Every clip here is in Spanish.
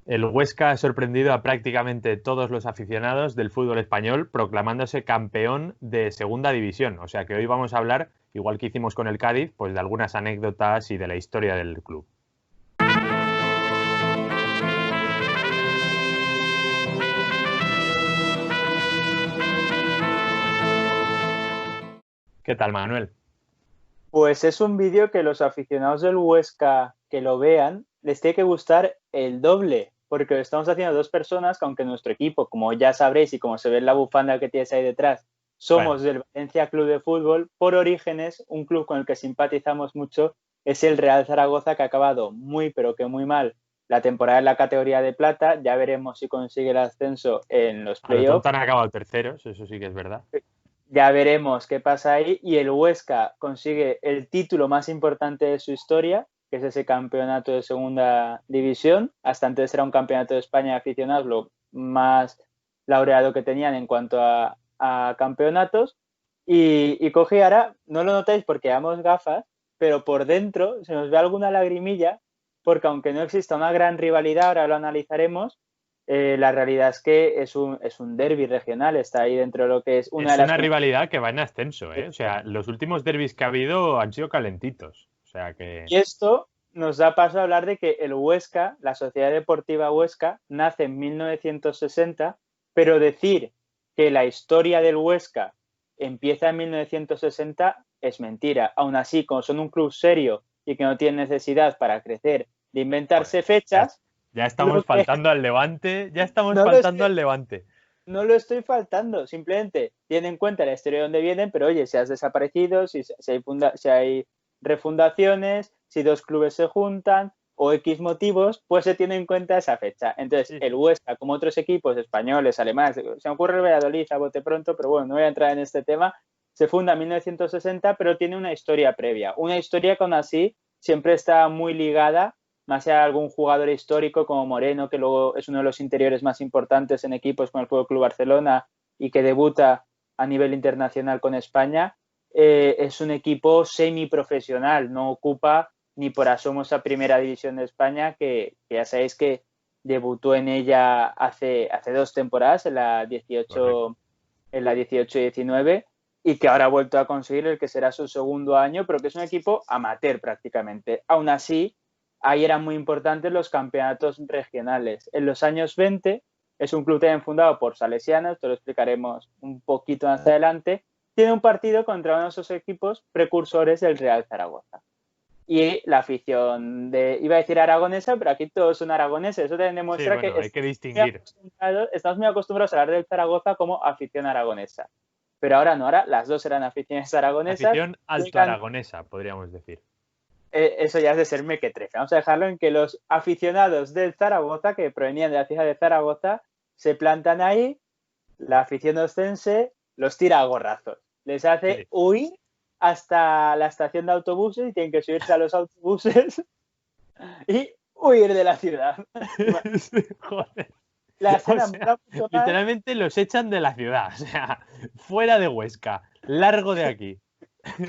El Huesca ha sorprendido a prácticamente todos los aficionados del fútbol español, proclamándose campeón de segunda división. O sea que hoy vamos a hablar, igual que hicimos con el Cádiz, pues de algunas anécdotas y de la historia del club. ¿Qué tal, Manuel? Pues es un vídeo que los aficionados del Huesca que lo vean les tiene que gustar el doble, porque lo estamos haciendo dos personas que, aunque nuestro equipo, como ya sabréis y como se ve en la bufanda que tienes ahí detrás, Bueno, somos del Valencia Club de Fútbol, por orígenes, un club con el que simpatizamos mucho es el Real Zaragoza, que ha acabado muy, pero que muy mal la temporada en la categoría de plata. Ya veremos si consigue el ascenso en los a lo tonto playoffs. han acabado terceros, eso sí que es verdad. Ya veremos qué pasa ahí. Y el Huesca consigue el título más importante de su historia, que es ese campeonato de segunda división. Hasta entonces era un campeonato de España de aficionados, lo más laureado que tenían en cuanto a campeonatos. Y coge ahora, no lo notáis porque llevamos gafas, pero por dentro se nos ve alguna lagrimilla, porque aunque no exista una gran rivalidad, ahora lo analizaremos, la realidad es que es un derbi regional, está ahí dentro de lo que es una de Es las una competiciones. rivalidad que va en ascenso, ¿eh? O sea, los últimos derbis que ha habido han sido calentitos. O sea que... Y esto nos da paso a hablar de que el Huesca, la Sociedad Deportiva Huesca, nace en 1960, pero decir que la historia del Huesca empieza en 1960 es mentira. Aún así, como son un club serio y que no tienen necesidad para crecer de Joder, inventarse ya, fechas, ya estamos lo que faltando al Levante, ya estamos no lo faltando estoy, al Levante. no lo estoy faltando, simplemente tiene en cuenta la historia de dónde vienen, pero oye, si has desaparecido, si hay refundaciones, si dos clubes se juntan o X motivos, pues se tiene en cuenta esa fecha. Entonces, Sí, el sí. Huesca, como otros equipos españoles, alemanes, se me ocurre el Valladolid a bote pronto, pero bueno, no voy a entrar en este tema, se funda en 1960, pero tiene una historia previa, una historia que aún así siempre está muy ligada más allá de algún jugador histórico como Moreno, que luego es uno de los interiores más importantes en equipos con el Fútbol Club Barcelona y que debuta a nivel internacional con España, es un equipo semiprofesional, no ocupa ni por asomo esa primera división de España, que ya sabéis que debutó en ella hace 2 temporadas, Correcto. en la 18 y 19, y que ahora ha vuelto a conseguir el que será su segundo año, pero que es un equipo amateur prácticamente. Aún así, ahí eran muy importantes los campeonatos regionales. En los años 20 es un club también fundado por salesianos, esto lo explicaremos un poquito más adelante, tiene un partido contra uno de esos equipos precursores del Real Zaragoza. Y la afición iba a decir aragonesa, pero aquí todos son aragoneses. Eso también Sí, demuestra que bueno, hay que distinguir. estamos muy acostumbrados a hablar del Zaragoza como afición aragonesa. Pero ahora no, ahora las dos eran aficiones aragonesas. Afición alto Llegan, aragonesa, podríamos decir. eso ya es de ser mequetrefe. Vamos a dejarlo en que los aficionados del Zaragoza, que provenían de la ciudad de Zaragoza, se plantan ahí, la afición ostense los tira a gorrazos. Les hace Sí. huir hasta la estación de autobuses y tienen que subirse a los autobuses y huir de la ciudad. Joder. La O escena sea, mola mucho más literalmente los echan de la ciudad. O sea, fuera de Huesca, largo de aquí.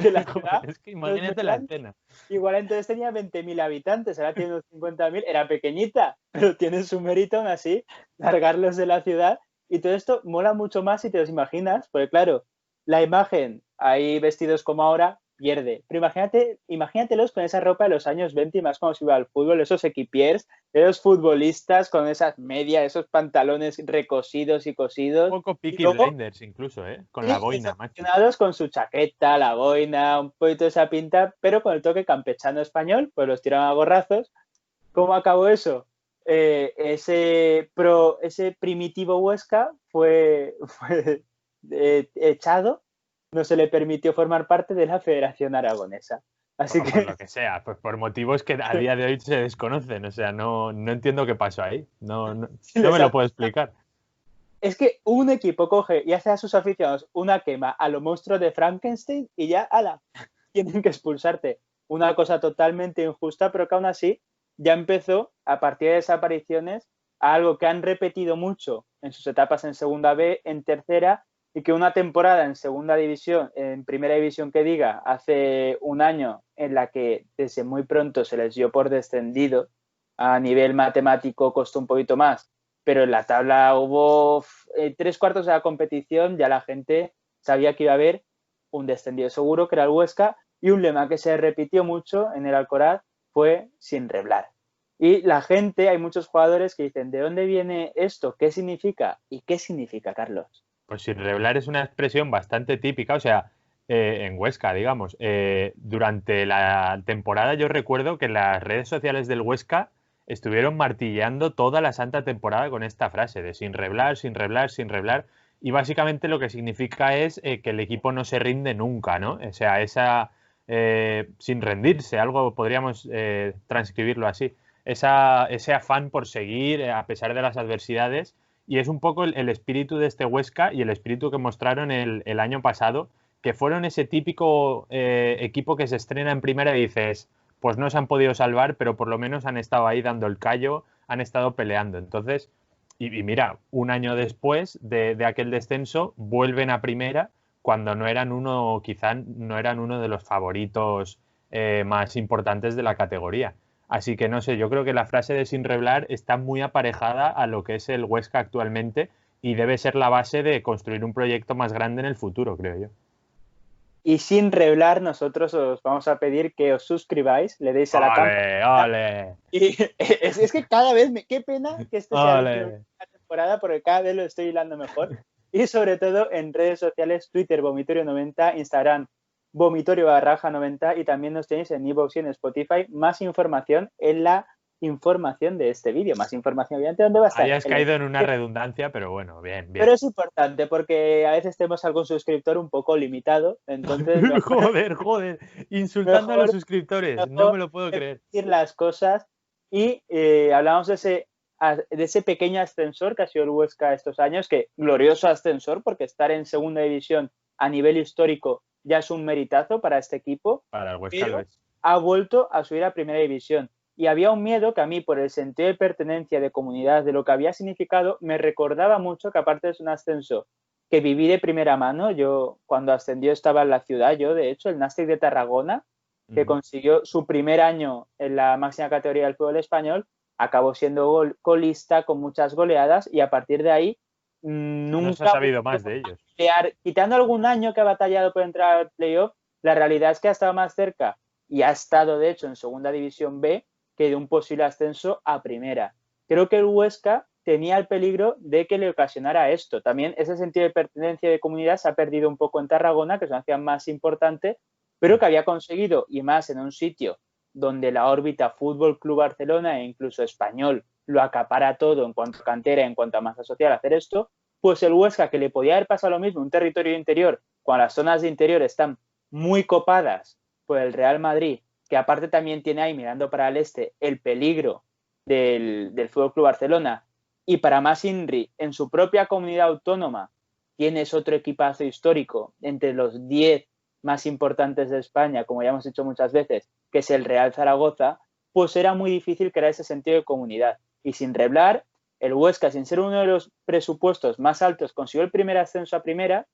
que la Joder, ciudad es que los imagínate la veían. escena. Igual entonces tenía 20.000 habitantes, ahora tiene unos 50.000, era pequeñita, pero tiene su mérito aún así, largarlos de la ciudad. Y todo esto mola mucho más si te los imaginas, porque claro, la imagen, ahí vestidos como ahora, pierde. Pero imagínatelos con esa ropa de los años 20 y más cuando se iba al fútbol, esos equipiers, esos futbolistas con esas medias, esos pantalones recosidos y Un cosidos. poco Y Peaky luego Blinders incluso, ¿eh? Con la sí, boina, macho. desaficionados con su chaqueta, la boina, un poquito de esa pinta, pero con el toque campechano español, pues los tiraban a gorrazos. ¿Cómo acabó eso? Ese primitivo Huesca fue echado, no se le permitió formar parte de la Federación Aragonesa. Así Bueno, por que lo que sea, pues por motivos que a día de hoy se desconocen. O sea, no entiendo qué pasó ahí. No me les lo ha- puedo explicar. es que un equipo coge y hace a sus aficionados una quema a lo monstruo de Frankenstein y ya, ala, tienen que expulsarte. Una cosa totalmente injusta, pero que aún así ya empezó, a partir de desapariciones, a algo que han repetido mucho en sus etapas en segunda B, en tercera, y que una temporada en segunda división, en primera división que diga, hace un año, en la que desde muy pronto se les dio por descendido, a nivel matemático costó un poquito más, pero en la tabla hubo 3/4 de la competición, ya la gente sabía que iba a haber un descendido seguro, que era el Huesca, y un lema que se repitió mucho en el Alcoraz fue sin reblar. Y la gente, hay muchos jugadores que dicen, ¿de dónde viene esto? ¿Qué significa? ¿Y qué significa, Carlos? Pues sin revelar es una expresión bastante típica, o sea, en Huesca, digamos. Durante la temporada yo recuerdo que en las redes sociales del Huesca estuvieron martilleando toda la santa temporada con esta frase de sin reblar, sin reblar, sin reblar. Y básicamente lo que significa es que el equipo no se rinde nunca, ¿no? O sea, sin rendirse, algo podríamos transcribirlo así. Ese afán por seguir a pesar de las adversidades y es un poco el espíritu de este Huesca y el espíritu que mostraron el año pasado, que fueron ese típico equipo que se estrena en primera y dices, pues no se han podido salvar, pero por lo menos han estado ahí dando el callo, han estado peleando. Entonces, y mira, un año después de aquel descenso, vuelven a primera cuando no eran quizá no eran uno de los favoritos más importantes de la categoría. Así que no sé, yo creo que la frase de sin reblar está muy aparejada a lo que es el Huesca actualmente y debe ser la base de construir un proyecto más grande en el futuro, creo yo. Y sin reblar, nosotros os vamos a pedir que os suscribáis, le deis a la ¡Ole, campanita. ole! Y es que cada vez, qué pena que este sea el último de ¡Ole! la temporada, porque cada vez lo estoy hilando mejor. Y sobre todo en redes sociales, Twitter, Vomitorio90, Instagram, Vomitorio_90 y también nos tenéis en iVoox y en Spotify. Más información en la información de este vídeo. Más información, obviamente, ¿dónde va a estar? Hayas caído en una redundancia, pero bueno, bien, bien. Pero es importante porque a veces tenemos algún suscriptor un poco limitado, entonces Joder, joder, insultando a los mejor, suscriptores, no me mejor lo puedo creer. decir las cosas. Y hablamos de ese pequeño ascensor que ha sido el Huesca estos años, que glorioso ascensor, porque estar en segunda división a nivel histórico ya es un meritazo para este equipo, Para el Huesca lo pero es. ha vuelto a subir a primera división. Y había un miedo que a mí, por el sentido de pertenencia, de comunidad, de lo que había significado, me recordaba mucho que aparte es un ascenso que viví de primera mano. Yo cuando ascendió estaba en la ciudad, yo de hecho, el Nàstic de Tarragona, que consiguió su primer año en la máxima categoría del fútbol español, acabó siendo colista con muchas goleadas y a partir de ahí No se ha nunca sabido más de ellos. pelear, quitando algún año que ha batallado por entrar al playoff, la realidad es que ha estado más cerca y ha estado de hecho en segunda división B que de un posible ascenso a primera. Creo que el Huesca tenía el peligro de que le ocasionara esto. También ese sentido de pertenencia y de comunidad se ha perdido un poco en Tarragona, que es una ciudad más importante, pero que había conseguido, y más en un sitio donde la órbita Fútbol Club Barcelona e incluso Español lo acapara todo en cuanto a cantera, en cuanto a masa social, hacer esto, pues el Huesca, que le podía haber pasado lo mismo, un territorio interior, cuando las zonas de interior están muy copadas por el Real Madrid, que aparte también tiene ahí, mirando para el este, el peligro del Fútbol Club Barcelona, y para más INRI, en su propia comunidad autónoma, tienes otro equipazo histórico entre los 10 más importantes de España, como ya hemos dicho muchas veces, que es el Real Zaragoza, pues era muy difícil crear ese sentido de comunidad. Y sin reblar, el Huesca, sin ser uno de los presupuestos más altos, consiguió el primer ascenso a primera,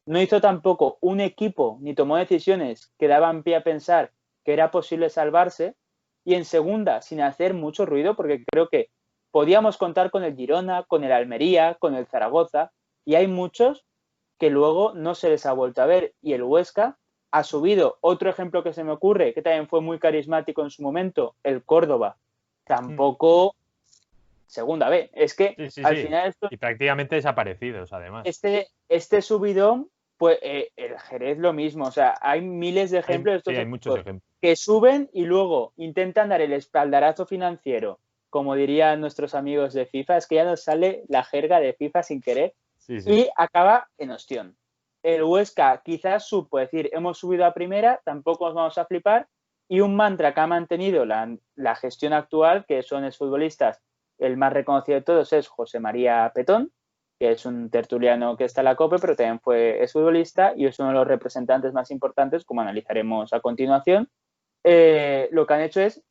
no hizo tampoco un equipo ni tomó decisiones que daban pie a pensar que era posible salvarse, y en segunda, sin hacer mucho ruido, porque creo que podíamos contar con el Girona, con el Almería, con el Zaragoza, y hay muchos que luego no se les ha vuelto a ver, y el Huesca ha subido. Otro ejemplo que se me ocurre, que también fue muy carismático en su momento, el Córdoba. Tampoco segunda B. Es que Sí, sí, al sí. final Y prácticamente desaparecidos, además. este subidón, pues el Jerez lo mismo. O sea, hay miles de ejemplos de Sí, estos hay muchos equipos ejemplos. que suben y luego intentan dar el espaldarazo financiero, como dirían nuestros amigos de FIFA. Es que ya nos sale la jerga de FIFA sin querer. Sí, sí. Y acaba en ostión. El Huesca quizás supo decir, hemos subido a primera, tampoco nos vamos a flipar, y un mantra que ha mantenido la gestión actual, que son exfutbolistas, el más reconocido de todos es José María Petón, que es un tertuliano que está en la COPE, pero también fue exfutbolista y es uno de los representantes más importantes, como analizaremos a continuación. Lo que han hecho es,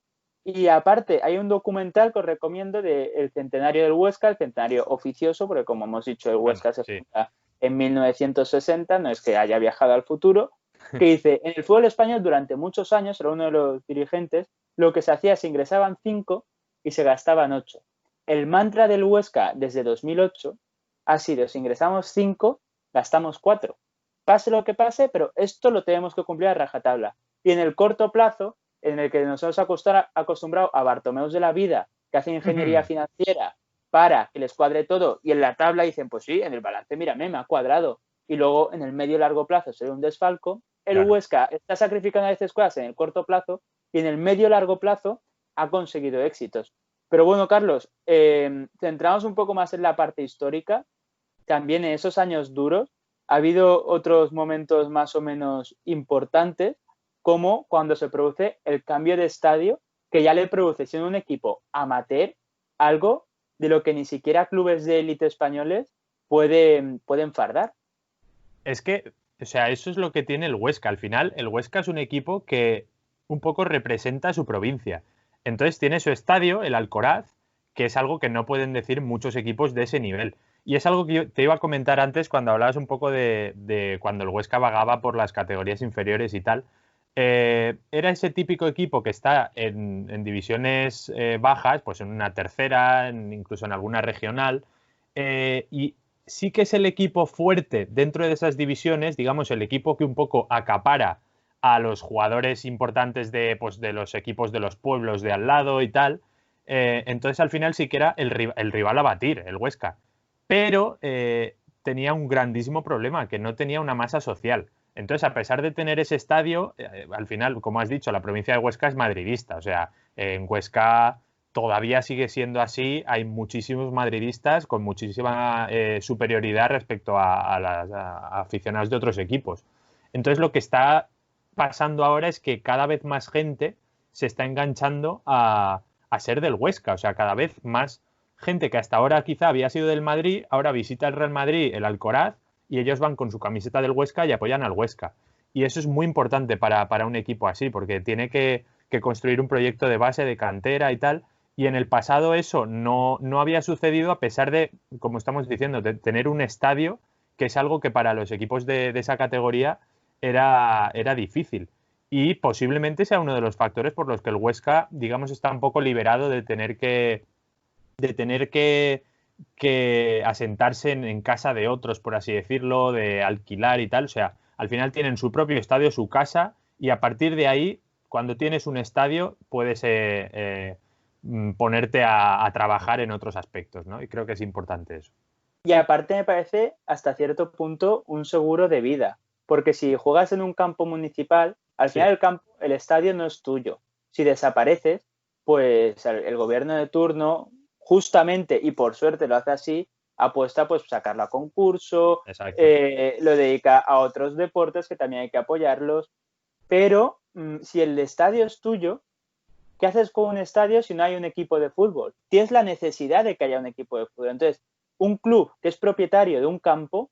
y aparte hay un documental que os recomiendo del centenario del Huesca, el centenario oficioso, porque como hemos dicho, el Bueno, Huesca se sí. funda en 1960, no es que haya viajado al futuro, que dice, en el fútbol español durante muchos años, era uno de los dirigentes, lo que se hacía es ingresaban 5 y se gastaban 8. El mantra del Huesca desde 2008 ha sido, si ingresamos 5, gastamos 4. Pase lo que pase, pero esto lo tenemos que cumplir a rajatabla. Y en el corto plazo, en el que nos hemos acostumbrado a Bartomeus de la vida, que hacen ingeniería financiera para que les cuadre todo, y en la tabla dicen, pues sí, en el balance, mírame, me ha cuadrado. Y luego en el medio y largo plazo sería un desfalco. El Huesca está sacrificando a veces cosas en el corto plazo y en el medio y largo plazo ha conseguido éxitos. Pero bueno, Carlos, centramos un poco más en la parte histórica. También en esos años duros ha habido otros momentos más o menos importantes, como cuando se produce el cambio de estadio, que ya le produce, siendo un equipo amateur, algo de lo que ni siquiera clubes de élite españoles pueden fardar. Es que, o sea, eso es lo que tiene el Huesca. Al final, el Huesca es un equipo que un poco representa a su provincia. Entonces tiene su estadio, el Alcoraz, que es algo que no pueden decir muchos equipos de ese nivel. Y es algo que yo te iba a comentar antes cuando hablabas un poco de cuando el Huesca vagaba por las categorías inferiores y tal. Era ese típico equipo que está en divisiones bajas, pues en una tercera, incluso en alguna regional, y sí que es el equipo fuerte dentro de esas divisiones, digamos, el equipo que un poco acapara a los jugadores importantes de, pues, de los equipos de los pueblos de al lado y tal. Entonces, al final sí que era el rival a batir, el Huesca. Pero tenía un grandísimo problema, que no tenía una masa social. Entonces, a pesar de tener ese estadio, al final, como has dicho, la provincia de Huesca es madridista. O sea, en Huesca todavía sigue siendo así. Hay muchísimos madridistas con muchísima superioridad respecto a aficionados de otros equipos. Entonces, lo que está pasando ahora es que cada vez más gente se está enganchando a ser del Huesca. O sea, cada vez más gente que hasta ahora quizá había sido del Madrid, ahora visita el Real Madrid, el Alcoraz, y ellos van con su camiseta del Huesca y apoyan al Huesca. Y eso es muy importante para un equipo así, porque tiene que construir un proyecto de base, de cantera y tal. Y en el pasado eso no había sucedido a pesar de, como estamos diciendo, de tener un estadio, que es algo que para los equipos de esa categoría era difícil. Y posiblemente sea uno de los factores por los que el Huesca, digamos, está un poco liberado de tener que asentarse en casa de otros, por así decirlo, de alquilar y tal. O sea, al final tienen su propio estadio, su casa, y a partir de ahí, cuando tienes un estadio, puedes ponerte a trabajar en otros aspectos, ¿no? Y creo que es importante eso. Y aparte me parece hasta cierto punto un seguro de vida, porque si juegas en un campo municipal, al final el estadio no es tuyo. Si desapareces, pues el gobierno de turno, justamente y por suerte lo hace así, apuesta pues sacarlo a concurso, lo dedica a otros deportes que también hay que apoyarlos, pero si el estadio es tuyo, ¿qué haces con un estadio si no hay un equipo de fútbol? Tienes la necesidad de que haya un equipo de fútbol. Entonces, un club que es propietario de un campo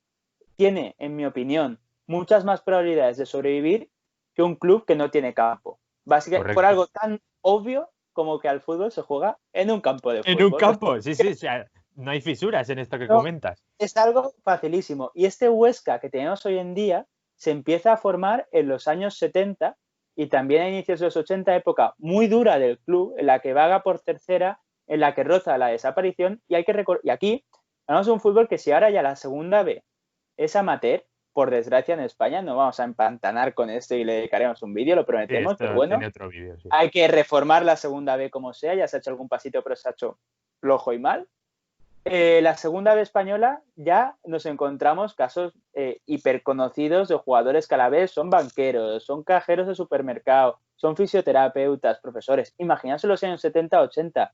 tiene, en mi opinión, muchas más probabilidades de sobrevivir que un club que no tiene campo. Básicamente, por algo tan obvio como que al fútbol se juega en un campo de fútbol. En un campo, sí, o sea, no hay fisuras en esto que comentas. Es algo facilísimo. Y este Huesca que tenemos hoy en día se empieza a formar en los años 70 y también a inicios de los 80, época muy dura del club, en la que vaga por tercera, en la que roza la desaparición, y aquí tenemos un fútbol que si ahora ya la segunda B es amateur, por desgracia en España, no vamos a empantanar con esto y le dedicaremos un vídeo, lo prometemos, pero bueno, otro vídeo, sí. Hay que reformar la segunda B como sea, ya se ha hecho algún pasito, pero se ha hecho flojo y mal. La segunda B española ya nos encontramos casos hiperconocidos de jugadores que a la vez son banqueros, son cajeros de supermercado, son fisioterapeutas, profesores. Imaginaos en los años 70, 80.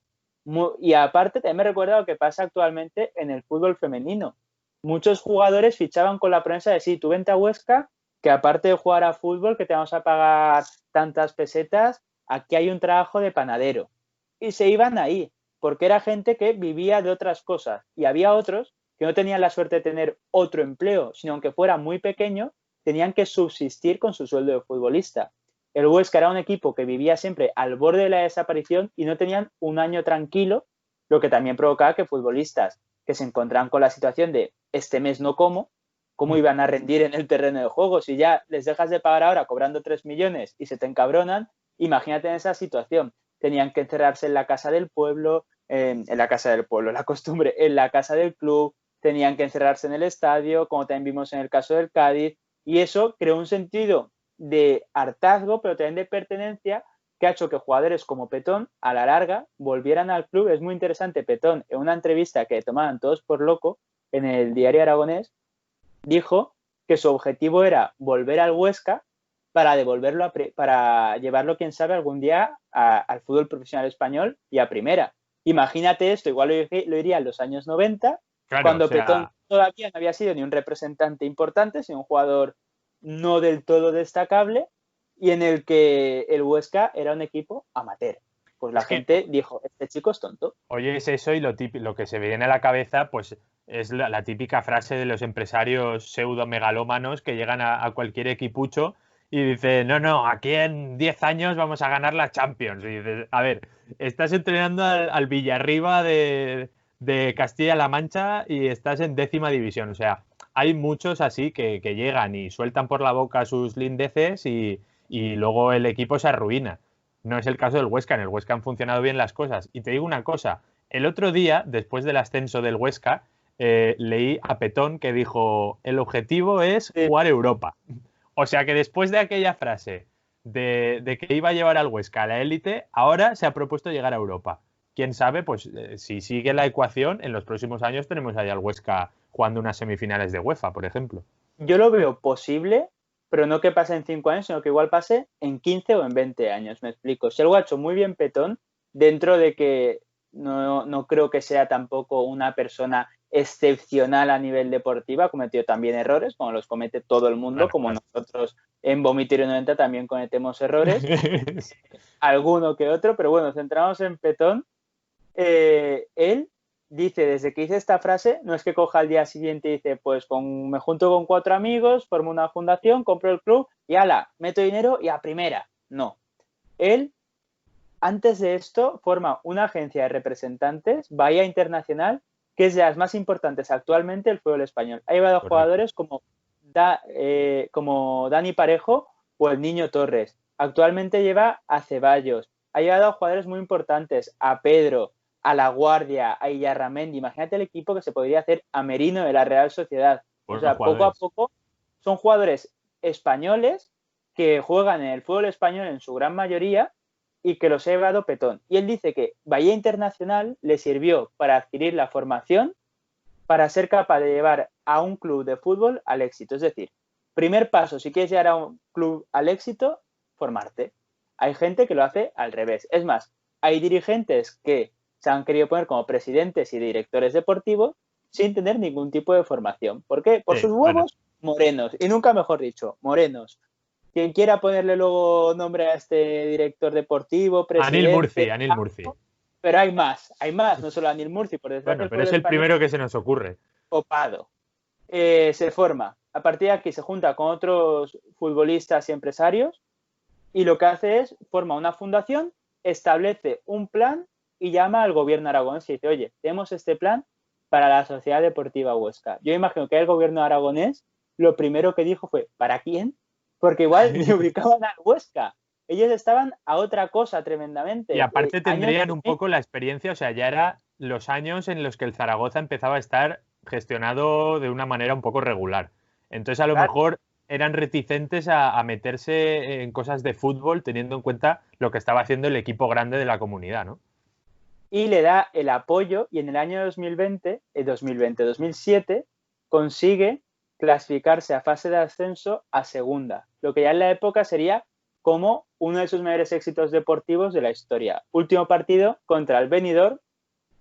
Y aparte también me recuerda lo que pasa actualmente en el fútbol femenino. Muchos jugadores fichaban con la promesa de sí, tú vente a Huesca, que aparte de jugar a fútbol, que te vamos a pagar tantas pesetas, aquí hay un trabajo de panadero. Y se iban ahí, porque era gente que vivía de otras cosas. Y había otros que no tenían la suerte de tener otro empleo, sino aunque fuera muy pequeño, tenían que subsistir con su sueldo de futbolista. El Huesca era un equipo que vivía siempre al borde de la desaparición y no tenían un año tranquilo, lo que también provocaba que futbolistas que se encontraban con la situación de este mes no como, ¿cómo iban a rendir en el terreno de juego? Si ya les dejas de pagar ahora cobrando 3 millones y se te encabronan, imagínate en esa situación. tenían que encerrarse en la casa del pueblo, la costumbre, en la casa del club, tenían que encerrarse en el estadio, como también vimos en el caso del Cádiz, y eso creó un sentido de hartazgo, pero también de pertenencia, que ha hecho que jugadores como Petón, a la larga, volvieran al club. Es muy interesante, Petón, en una entrevista que tomaban todos por loco, en el diario Aragonés, dijo que su objetivo era volver al Huesca para devolverlo para llevarlo, quién sabe, algún día al fútbol profesional español y a primera. Imagínate esto, igual lo iría en los años 90, Claro, cuando o sea, Petón todavía no había sido ni un representante importante, sino un jugador no del todo destacable, y en el que el Huesca era un equipo amateur. Pues la gente dijo, este chico es tonto. oye, es eso y lo que se me viene a la cabeza, pues es la típica frase de los empresarios pseudo megalómanos que llegan a cualquier equipucho y dicen, no, aquí en 10 años vamos a ganar la Champions. Y dices, a ver, estás entrenando al Villarriba de Castilla-La Mancha y estás en 10ª división. O sea, hay muchos así que llegan y sueltan por la boca sus lindeces y luego el equipo se arruina. No es el caso del Huesca. En el Huesca han funcionado bien las cosas. Y te digo una cosa, el otro día, después del ascenso del Huesca, leí a Petón que dijo, el objetivo es jugar Europa. O sea que después de aquella frase de que iba a llevar al Huesca a la élite, ahora se ha propuesto llegar a Europa. Quién sabe, pues si sigue la ecuación, en los próximos años tenemos ahí al Huesca jugando unas semifinales de UEFA, por ejemplo. Yo lo veo posible, pero no que pase en 5 años, sino que igual pase en 15 o en 20 años, me explico. Si algo ha hecho muy bien Petón, dentro de que no creo que sea tampoco una persona excepcional a nivel deportivo, ha cometido también errores, como los comete todo el mundo, como nosotros en Vomitorio 90 también cometemos errores, alguno que otro, pero bueno, centramos en Petón. Él dice, desde que hice esta frase, no es que coja al día siguiente y dice, pues me junto con 4 amigos, formo una fundación, compro el club y ala, meto dinero y a primera. No. Él, antes de esto, forma una agencia de representantes, Bahía Internacional, que es de las más importantes actualmente del fútbol español. Ha llevado a jugadores como Dani Parejo o el Niño Torres. Actualmente lleva a Ceballos. Ha llevado a jugadores muy importantes, a Pedro, a La Guardia, a Iyarramendi. Imagínate el equipo que se podría hacer a Merino de la Real Sociedad. O sea, poco a poco son jugadores españoles que juegan en el fútbol español en su gran mayoría y que los ha llevado Petón. Y él dice que Bahía Internacional le sirvió para adquirir la formación para ser capaz de llevar a un club de fútbol al éxito. Es decir, primer paso, si quieres llegar a un club al éxito, formarte. Hay gente que lo hace al revés. Es más, hay dirigentes que se han querido poner como presidentes y directores deportivos sin tener ningún tipo de formación. ¿Por qué? Por sus huevos morenos. Y nunca mejor dicho, morenos. Quien quiera ponerle luego nombre a este director deportivo, presidente... Anil Murci. Pero hay más, no solo Anil Murci, por desgracia. Bueno, pero es el primero que se nos ocurre. Copado. Se forma. A partir de aquí se junta con otros futbolistas y empresarios y lo que hace es, forma una fundación, establece un plan y llama al gobierno aragonés y dice, oye, tenemos este plan para la Sociedad Deportiva Huesca. Yo imagino que el gobierno aragonés lo primero que dijo fue, ¿para quién? Porque igual ni ubicaban al Huesca. Ellos estaban a otra cosa tremendamente. Y aparte tendrían un poco la experiencia, o sea, ya era los años en los que el Zaragoza empezaba a estar gestionado de una manera un poco regular. Entonces, a lo mejor eran reticentes a meterse en cosas de fútbol teniendo en cuenta lo que estaba haciendo el equipo grande de la comunidad, ¿no? Y le da el apoyo y en el año 2007, consigue clasificarse a fase de ascenso a segunda, lo que ya en la época sería como uno de sus mayores éxitos deportivos de la historia. Último partido contra el Benidorm,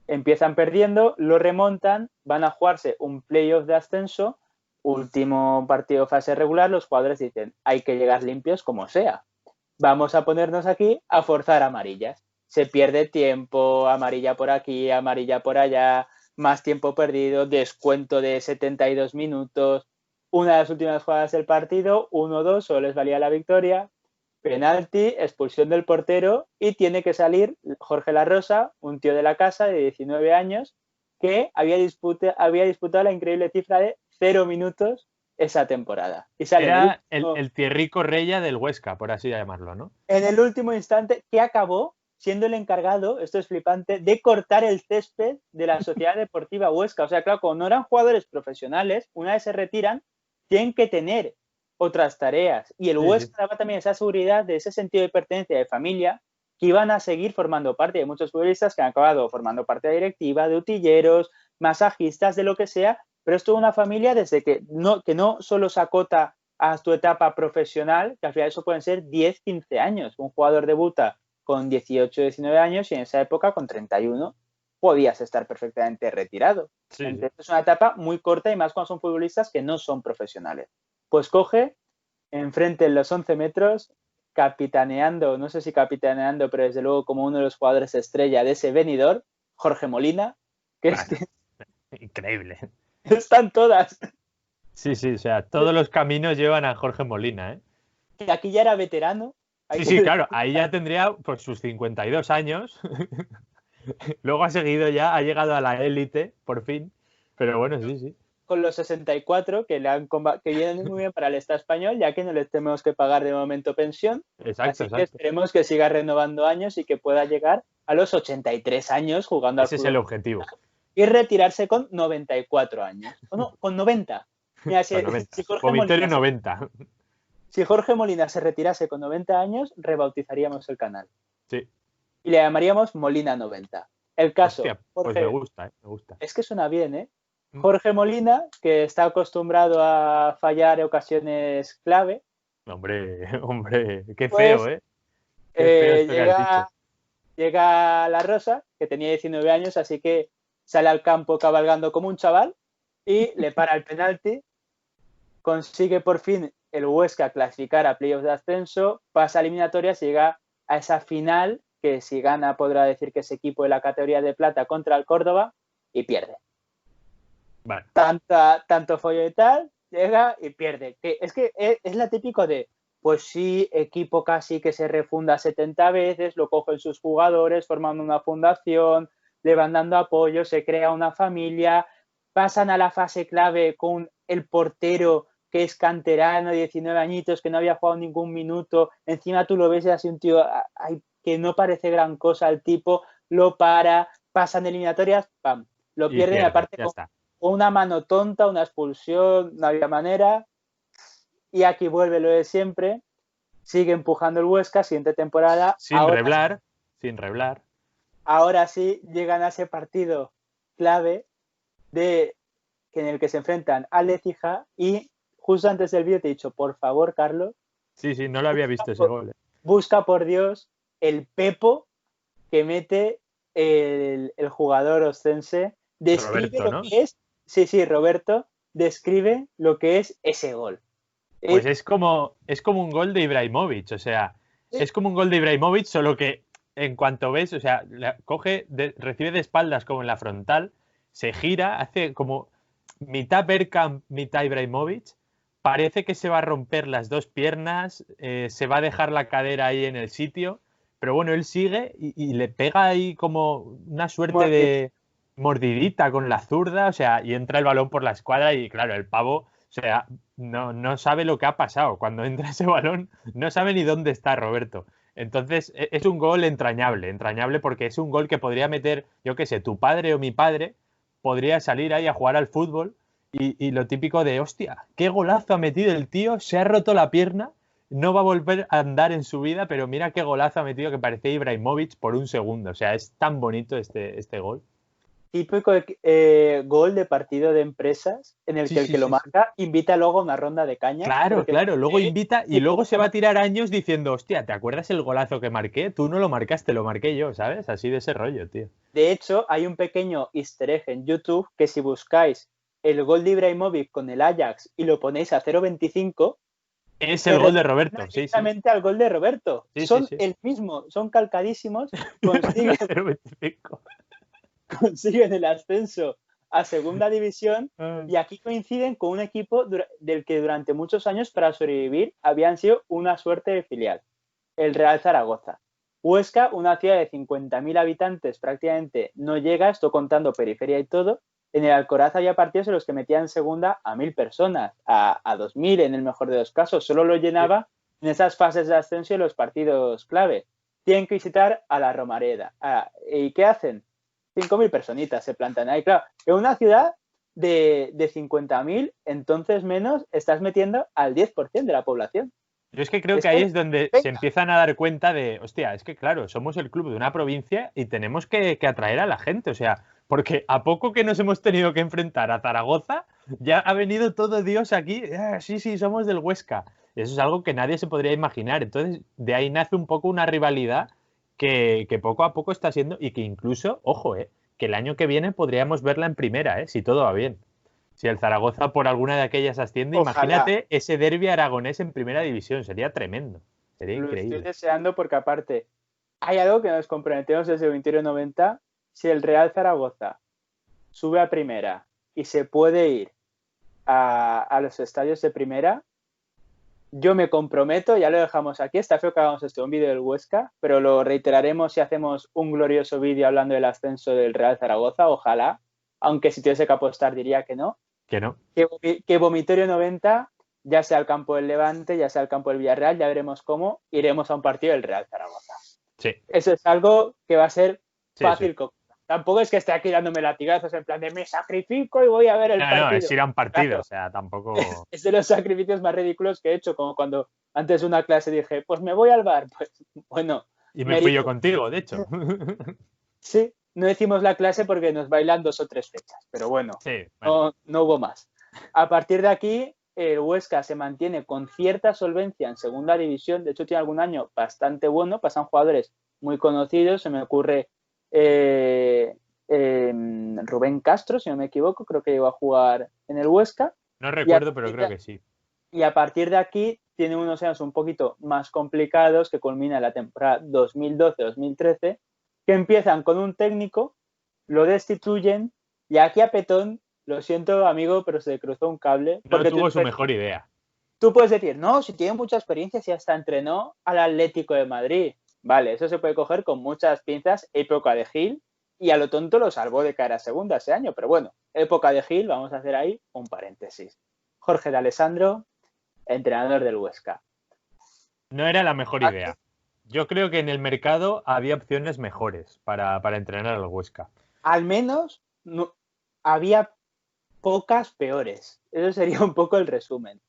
empiezan perdiendo, lo remontan, van a jugarse un playoff de ascenso, último partido fase regular, los jugadores dicen, hay que llegar limpios como sea. Vamos a ponernos aquí a forzar amarillas. Se pierde tiempo, amarilla por aquí, amarilla por allá, más tiempo perdido, descuento de 72 minutos, una de las últimas jugadas del partido, 1-2, solo les valía la victoria, penalti, expulsión del portero y tiene que salir Jorge Larrosa, un tío de la casa de 19 años que había disputado la increíble cifra de 0 minutos esa temporada. Y sale era el Thierry Correia del Huesca, por así llamarlo, ¿no? En el último instante, que acabó siendo el encargado, esto es flipante, de cortar el césped de la Sociedad Deportiva Huesca. O sea, claro, como no eran jugadores profesionales, una vez se retiran, tienen que tener otras tareas. Y el Huesca daba también esa seguridad de ese sentido de pertenencia, de familia, que iban a seguir formando parte de muchos futbolistas que han acabado formando parte de la directiva, de utilleros, masajistas, de lo que sea, pero es toda una familia desde que no solo se acota a tu etapa profesional, que al final eso pueden ser 10, 15 años. Un jugador debuta con 18, 19 años y en esa época con 31 podías estar perfectamente retirado. Sí, Entonces, es una etapa muy corta y más cuando son futbolistas que no son profesionales. Pues coge, enfrente en los 11 metros, capitaneando, no sé si capitaneando, pero desde luego como uno de los jugadores estrella de ese venidor, Jorge Molina, que es que increíble. están todas. Sí, o sea, todos los caminos llevan a Jorge Molina, ¿eh? Que aquí ya era veterano. Sí, claro, ahí ya tendría pues sus 52 años. Luego ha seguido ya, ha llegado a la élite, por fin. Pero bueno, sí. Con los 64 que vienen muy bien para el Estado español, ya que no les tenemos que pagar de momento pensión. Exacto. Que esperemos que siga renovando años y que pueda llegar a los 83 años jugando al fútbol. Ese es el objetivo. Y retirarse con 94 años. O no, con 90. Mira, si Jorge 90. Si Jorge Molina se retirase con 90 años, rebautizaríamos el canal. Sí. Y le llamaríamos Molina 90. El caso. Hostia, pues me gusta. Es que suena bien, ¿eh? Jorge Molina, que está acostumbrado a fallar en ocasiones clave. Hombre, qué feo, ¿eh? Qué feo esto que has dicho. Llega La Rosa, que tenía 19 años, así que sale al campo cabalgando como un chaval y le para el penalti. Consigue por fin el Huesca clasificar a playoffs de ascenso, pasa a eliminatorias y llega a esa final que si gana podrá decir que es equipo de la categoría de plata contra el Córdoba y pierde. Vale. Tanto follo y tal, llega y pierde. Que es la típico de, pues sí, equipo casi que se refunda 70 veces, lo cogen sus jugadores, forman una fundación, le van dando apoyo, se crea una familia, pasan a la fase clave con el portero que es canterano, 19 añitos, que no había jugado ningún minuto, encima tú lo ves y así un tío que no parece gran cosa el tipo, lo pasan eliminatorias, ¡pam! Lo pierden y aparte con una mano tonta, una expulsión, no había manera, y aquí vuelve lo de siempre, sigue empujando el Huesca, siguiente temporada. Sin reblar. Ahora sí llegan a ese partido clave en el que se enfrentan al Lecija y justo antes del vídeo te he dicho, por favor, Carlos. Sí, no lo había visto ese gol. Busca, por Dios, el pepo que mete el jugador ostense. Describe Roberto, lo ¿no? que es. Sí, Roberto describe lo que es ese gol. Pues es como un gol de Ibrahimovic, o sea, es como un gol de Ibrahimovic, solo que en cuanto ves, o sea, recibe de espaldas como en la frontal, se gira, hace como mitad Bergkamp, mitad Ibrahimovic, parece que se va a romper las dos piernas, se va a dejar la cadera ahí en el sitio, pero bueno, él sigue y le pega ahí como una suerte de mordidita con la zurda, o sea, y entra el balón por la escuadra y claro, el pavo, o sea, no sabe lo que ha pasado. Cuando entra ese balón, no sabe ni dónde está Roberto. Entonces, es un gol entrañable porque es un gol que podría meter, yo qué sé, tu padre o mi padre, podría salir ahí a jugar al fútbol y lo típico de, hostia, qué golazo ha metido el tío, se ha roto la pierna, no va a volver a andar en su vida, pero mira qué golazo ha metido que parecía Ibrahimovic por un segundo. O sea, es tan bonito este gol. Típico gol de partido de empresas en el que el que lo marca invita luego a una ronda de caña. Claro, luego invita y luego se va a tirar años diciendo, hostia, ¿te acuerdas el golazo que marqué? Tú no lo marcaste, lo marqué yo, ¿sabes? Así de ese rollo, tío. De hecho, hay un pequeño easter egg en YouTube que si buscáis el gol de Ibrahimovic con el Ajax y lo ponéis a 0.25... Es el gol de Roberto, exactamente al gol de Roberto. Son el mismo, son calcadísimos. Consiguen el ascenso a segunda división y aquí coinciden con un equipo del que durante muchos años para sobrevivir habían sido una suerte de filial, el Real Zaragoza. Huesca, una ciudad de 50.000 habitantes, prácticamente no llega, estoy contando periferia y todo. En el Alcoraz había partidos en los que metían en segunda a 1.000 personas, a 2.000 en el mejor de los casos. Solo lo llenaba en esas fases de ascenso y los partidos clave. tienen que visitar a la Romareda. ¿Y qué hacen? 5.000 personitas se plantan ahí. Claro, en una ciudad de 50.000, entonces menos, estás metiendo al 10% de la población. Yo es que creo Es que ahí que, es donde se venga, empiezan a dar cuenta de, hostia, es que claro, somos el club de una provincia y tenemos que atraer a la gente, o sea, porque a poco que nos hemos tenido que enfrentar a Zaragoza, ya ha venido todo Dios aquí, sí, sí, somos del Huesca. Eso es algo que nadie se podría imaginar. Entonces, de ahí nace un poco una rivalidad que poco a poco está siendo y que incluso, ojo, que el año que viene podríamos verla en primera, si todo va bien. Si el Zaragoza por alguna de aquellas asciende, ojalá. imagínate ese derbi aragonés en primera división, sería tremendo, sería Lo estoy increíble. deseando porque aparte hay algo que nos comprometemos desde el 21-90. Si el Real Zaragoza sube a primera y se puede ir a los estadios de primera, yo me comprometo, ya lo dejamos aquí, está feo que hagamos un vídeo del Huesca, pero lo reiteraremos si hacemos un glorioso vídeo hablando del ascenso del Real Zaragoza, ojalá, aunque si tuviese que apostar diría que no. Que no. Que Vomitorio 90, ya sea el campo del Levante, ya sea el campo del Villarreal, ya veremos cómo iremos a un partido del Real Zaragoza. Sí. Eso es algo que va a ser fácil. Sí. Tampoco es que esté aquí dándome latigazos en plan de me sacrifico y voy a ver el partido. No, es ir a un partido, Claro. o sea, tampoco... Es de los sacrificios más ridículos que he hecho, como cuando antes de una clase dije, pues me voy al bar. Pues bueno. Y me fui yo contigo, de hecho. Sí, no hicimos la clase porque nos bailan 2 o 3 fechas, pero bueno, Sí, bueno. no hubo más. A partir de aquí, el Huesca se mantiene con cierta solvencia en segunda división. De hecho, tiene algún año bastante bueno. Pasan jugadores muy conocidos. Se me ocurre Rubén Castro, si no me equivoco. Creo que iba a jugar en el Huesca. No recuerdo, pero creo que sí. Y a partir de aquí, tiene unos años un poquito más complicados que culmina la temporada 2012-2013, que empiezan con un técnico, lo destituyen y aquí a Petón, lo siento amigo, pero se cruzó un cable. No tuvo su mejor idea. Tú puedes decir, no, si tiene mucha experiencia, si hasta entrenó al Atlético de Madrid. Vale, eso se puede coger con muchas pinzas, época de Gil, y a lo tonto lo salvó de cara a segunda ese año. Pero bueno, época de Gil, vamos a hacer ahí un paréntesis. Jorge de Alessandro, entrenador del Huesca. No era la mejor idea. Yo creo que en el mercado había opciones mejores para entrenar al Huesca. Al menos no, había pocas peores. Eso sería un poco el resumen.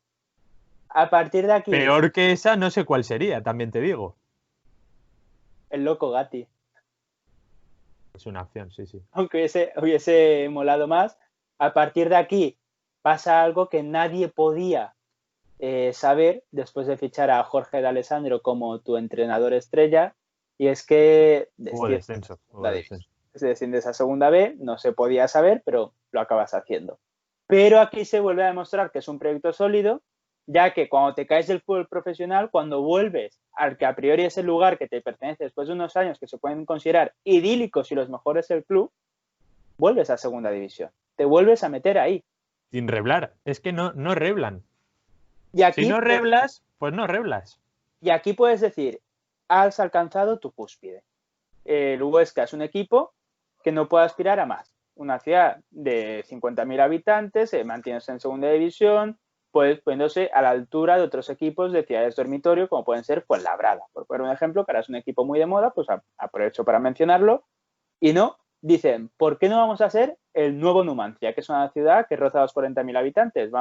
A partir de aquí... Peor que esa, no sé cuál sería, también te digo. El loco Gatti. Es una opción, sí, sí. Aunque hubiese molado más. A partir de aquí pasa algo que nadie podía saber después de fichar a Jorge de Alessandro como tu entrenador estrella, y es que Hubo descenso. desciendes a segunda B, no se podía saber, pero lo acabas haciendo. Pero aquí se vuelve a demostrar que es un proyecto sólido, ya que cuando te caes del fútbol profesional, cuando vuelves al que a priori es el lugar que te pertenece después de unos años que se pueden considerar idílicos y los mejores del club, vuelves a segunda división. Te vuelves a meter ahí. Sin reblar. Es que no reblan. Y aquí, si no reblas, pues no reblas. Y aquí puedes decir, has alcanzado tu cúspide. El Huesca es un equipo que no puede aspirar a más. Una ciudad de 50.000 habitantes, se mantiene en segunda división, pues poniéndose a la altura de otros equipos de ciudades dormitorio, como pueden ser Fuenlabrada. Por poner un ejemplo, que ahora es un equipo muy de moda, pues aprovecho para mencionarlo. Y no, dicen, ¿por qué no vamos a ser el nuevo Numancia, que es una ciudad que roza los 40.000 habitantes?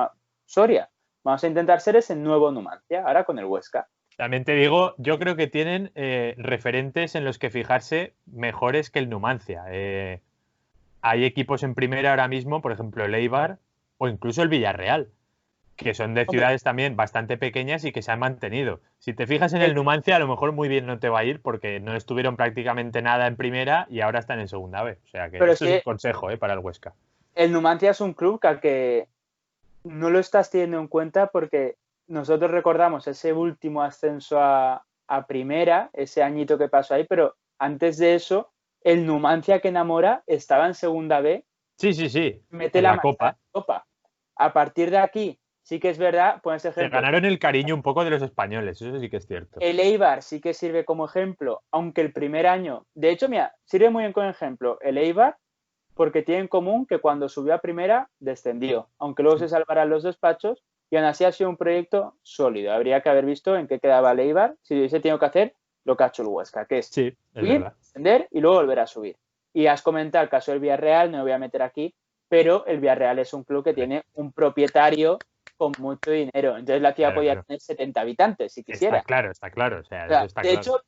Soria. Vamos a intentar ser ese nuevo Numancia, ahora con el Huesca. También te digo, yo creo que tienen referentes en los que fijarse mejores que el Numancia. Hay equipos en primera ahora mismo, por ejemplo el Eibar o incluso el Villarreal, que son de ciudades también bastante pequeñas y que se han mantenido. Si te fijas en el Numancia, a lo mejor muy bien no te va a ir porque no estuvieron prácticamente nada en primera y ahora están en segunda B. O sea que eso es un consejo para el Huesca. El Numancia es un club que no lo estás teniendo en cuenta porque nosotros recordamos ese último ascenso a primera, ese añito que pasó ahí, pero antes de eso, el Numancia que enamora estaba en segunda B. Sí. Mete en la Copa. A partir de aquí, sí que es verdad, pones ejemplo. Se ganaron el cariño un poco de los españoles, eso sí que es cierto. El Eibar sí que sirve como ejemplo, aunque el primer año, de hecho, mira, sirve muy bien como ejemplo el Eibar, porque tiene en común que cuando subió a primera descendió, aunque luego se salvarán los despachos, y aún así ha sido un proyecto sólido. Habría que haber visto en qué quedaba el Eibar si hubiese tenido que hacer lo que ha hecho el Huesca, que es Sí, es subir, verdad. descender y luego volver a subir. Y has comentado el caso del Villarreal, no me voy a meter aquí, pero el Villarreal es un club que tiene un propietario con mucho dinero. Entonces la ciudad podía tener 70 habitantes si quisiera. Está claro. O sea, O sea, eso está de claro. hecho,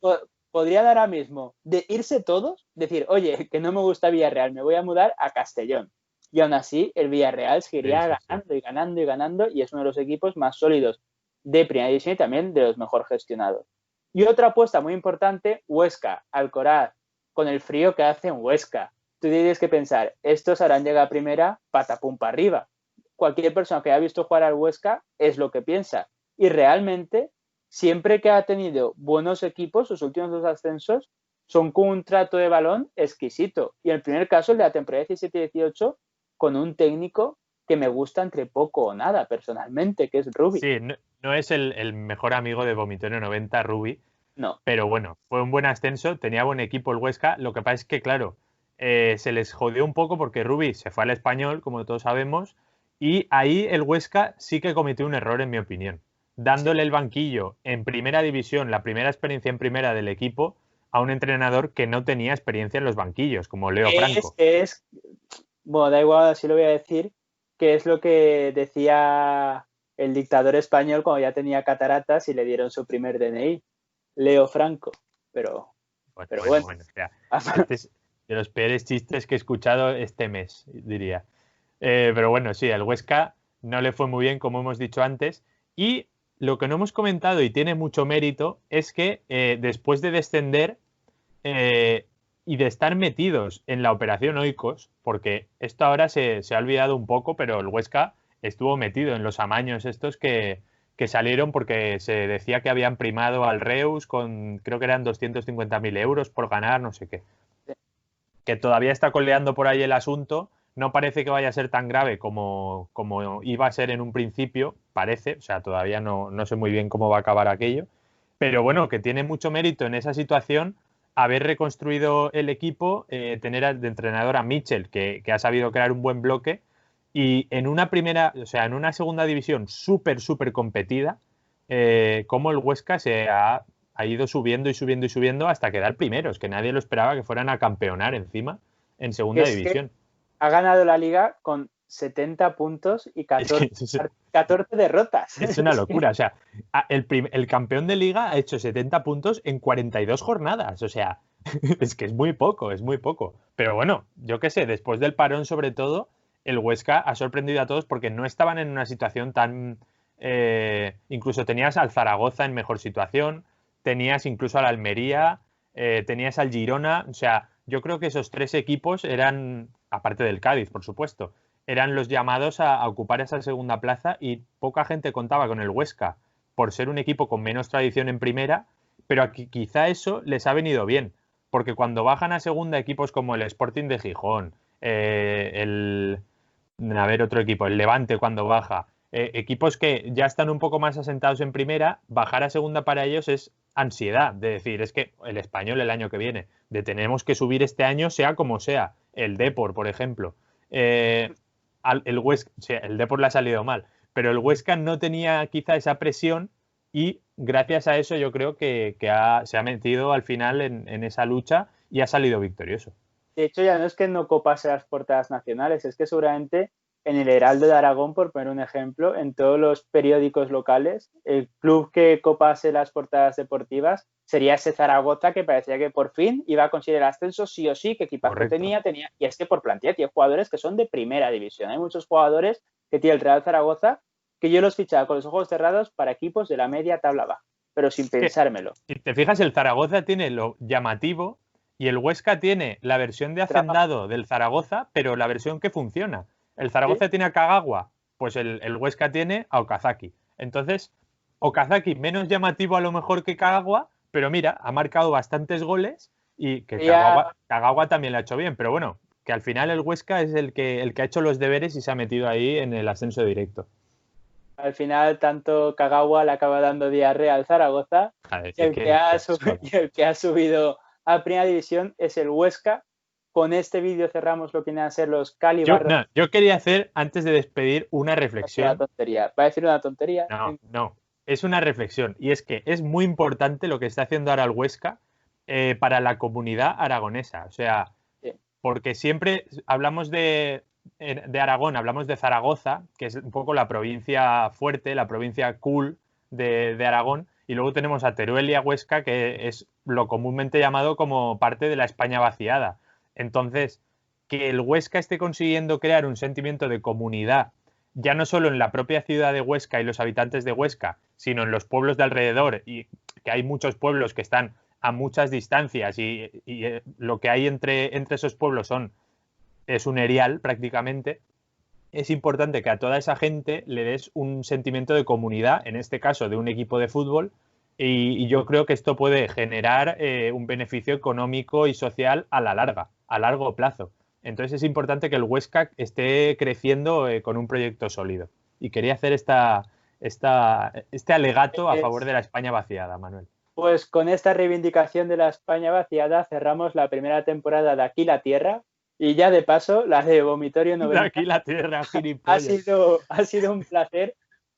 podría dar ahora mismo de irse todos, decir, oye, que no me gusta Villarreal, me voy a mudar a Castellón. Y aún así, el Villarreal seguiría ganando y ganando y ganando, y es uno de los equipos más sólidos de Primera División y también de los mejor gestionados. Y otra apuesta muy importante, Huesca, Alcoraz, con el frío que hace en Huesca. Tú tienes que pensar, estos harán llegar a primera, patapum para arriba. Cualquier persona que haya visto jugar al Huesca es lo que piensa. Y realmente, siempre que ha tenido buenos equipos, sus últimos 2 ascensos son con un trato de balón exquisito. Y el primer caso, el de la temporada 17-18, con un técnico que me gusta entre poco o nada, personalmente, que es Rubi. Sí, no es el mejor amigo de Vomitorio 90, Rubi, No. pero bueno, fue un buen ascenso, tenía buen equipo el Huesca. Lo que pasa es que, claro, se les jodió un poco porque Rubi se fue al Español, como todos sabemos, y ahí el Huesca sí que cometió un error, en mi opinión, dándole el banquillo en primera división, la primera experiencia en primera del equipo, a un entrenador que no tenía experiencia en los banquillos, como Leo Franco. Bueno, da igual, así lo voy a decir, que es lo que decía el dictador español cuando ya tenía cataratas y le dieron su primer DNI, Leo Franco. Pero bueno. O sea, este es de los peores chistes que he escuchado este mes, diría. Pero bueno, sí, al Huesca no le fue muy bien, como hemos dicho antes. Y lo que no hemos comentado y tiene mucho mérito es que después de descender y de estar metidos en la operación Oikos, porque esto ahora se ha olvidado un poco, pero el Huesca estuvo metido en los amaños estos que salieron porque se decía que habían primado al Reus con, creo que eran 250.000 euros por ganar, no sé qué. Que todavía está coleando por ahí el asunto. No parece que vaya a ser tan grave como iba a ser en un principio, parece. O sea, todavía no sé muy bien cómo va a acabar aquello. Pero bueno, que tiene mucho mérito en esa situación haber reconstruido el equipo, tener de entrenador a Mitchell, que ha sabido crear un buen bloque, y en una primera, o sea, en una segunda división súper competida, como el Huesca ha ido subiendo y subiendo y subiendo hasta quedar primeros, que nadie lo esperaba que fueran a campeonar encima en segunda división. Ha ganado la liga con 70 puntos y 14 derrotas. Es una locura. O sea, el campeón de liga ha hecho 70 puntos en 42 jornadas. O sea, es que es muy poco, es muy poco. Pero bueno, yo qué sé, después del parón sobre todo, el Huesca ha sorprendido a todos porque no estaban en una situación tan... incluso tenías al Zaragoza en mejor situación, tenías incluso al Almería, tenías al Girona. O sea, yo creo que esos 3 equipos eran, aparte del Cádiz, por supuesto, eran los llamados a ocupar esa segunda plaza y poca gente contaba con el Huesca por ser un equipo con menos tradición en primera, pero aquí quizá eso les ha venido bien, porque cuando bajan a segunda equipos como el Sporting de Gijón, a ver otro equipo, el Levante cuando baja, equipos que ya están un poco más asentados en primera, bajar a segunda para ellos es ansiedad, de decir, es que el Español el año que viene, de tenemos que subir este año sea como sea, el Depor, por ejemplo. El Huesca, o sea, el Depor le ha salido mal, pero el Huesca no tenía quizá esa presión y gracias a eso yo creo que se ha metido al final en esa lucha y ha salido victorioso. De hecho, ya no es que no copase las portadas nacionales, es que seguramente en el Heraldo de Aragón, por poner un ejemplo, en todos los periódicos locales, el club que copase las portadas deportivas sería ese Zaragoza que parecía que por fin iba a conseguir el ascenso sí o sí, que equipazo tenía, y es que por plantilla tiene jugadores que son de primera división. Hay muchos jugadores que tiene el Real Zaragoza que yo los fichaba con los ojos cerrados para equipos de la media tabla baja, pero sin pensármelo. Si te fijas, el Zaragoza tiene lo llamativo y el Huesca tiene la versión de hacendado del Zaragoza, pero la versión que funciona. El Zaragoza tiene a Kagawa, pues el Huesca tiene a Okazaki. Entonces, Okazaki menos llamativo a lo mejor que Kagawa, pero mira, ha marcado bastantes goles y que Kagawa también lo ha hecho bien, pero bueno, que al final el Huesca es el que ha hecho los deberes y se ha metido ahí en el ascenso directo. Al final, tanto Kagawa le acaba dando diarrea al Zaragoza. Joder, y el que ha subido a Primera División es el Huesca. Con este vídeo cerramos lo que vienen a ser los Calibarros. Yo quería hacer, antes de despedir, una reflexión. ¿Va a decir una tontería? No. es una reflexión, y es que es muy importante lo que está haciendo ahora el Huesca para la comunidad aragonesa. O sea, Sí, porque siempre hablamos de Aragón, hablamos de Zaragoza, que es un poco la provincia fuerte, la provincia cool de Aragón, y luego tenemos a Teruel y a Huesca, que es lo comúnmente llamado como parte de la España vaciada. Entonces, que el Huesca esté consiguiendo crear un sentimiento de comunidad, ya no solo en la propia ciudad de Huesca y los habitantes de Huesca, sino en los pueblos de alrededor, y que hay muchos pueblos que están a muchas distancias y lo que hay entre esos pueblos es un erial prácticamente. Es importante que a toda esa gente le des un sentimiento de comunidad, en este caso de un equipo de fútbol, y yo creo que esto puede generar un beneficio económico y social a la larga, a largo plazo. Entonces es importante que el Huesca esté creciendo con un proyecto sólido. Y quería hacer este alegato a favor es, de la España vaciada, Manuel. pues con esta reivindicación de la España vaciada cerramos la primera temporada de Aquí la Tierra y ya de paso la de Vomitorio De 90. aquí la tierra, Ha gilipollas. sido un placer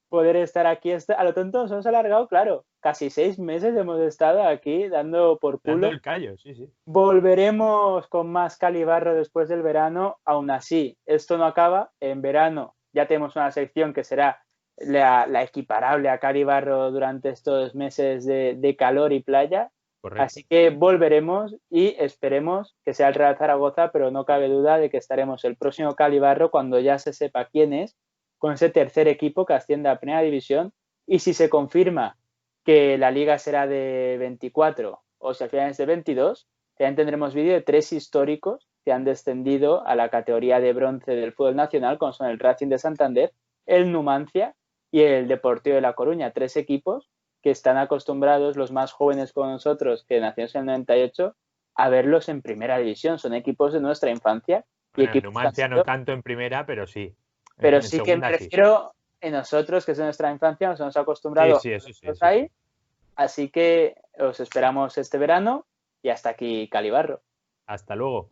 poder estar aquí. A lo tonto nos hemos alargado, claro. Casi 6 meses hemos estado aquí dando por Dando culo. el callo, sí, sí. Volveremos con más Calibarro después del verano. Aún así, esto no acaba. En verano ya tenemos una sección que será la equiparable a Calibarro durante estos meses de calor y playa. Correcto. Así que volveremos y esperemos que sea el Real Zaragoza, pero no cabe duda de que estaremos el próximo Calibarro cuando ya se sepa quién es, con ese tercer equipo que asciende a Primera División. Y si se confirma que la liga será de 24 o si al final es de 22, también tendremos vídeo de 3 históricos que han descendido a la categoría de bronce del fútbol nacional, como son el Racing de Santander, el Numancia y el Deportivo de La Coruña. 3 equipos que están acostumbrados, los más jóvenes con nosotros, que nacieron en el 98, a verlos en primera división. Son equipos de nuestra infancia y Bueno, en equipos que han Numancia no sido, tanto en primera, pero sí. pero En sí que me segunda sí. refiero en nosotros, que es de nuestra infancia, nos hemos Sí, acostumbrado sí, a eso sí, verlos eso sí. ahí. Así que os esperamos este verano y hasta aquí Calibarro. Hasta luego.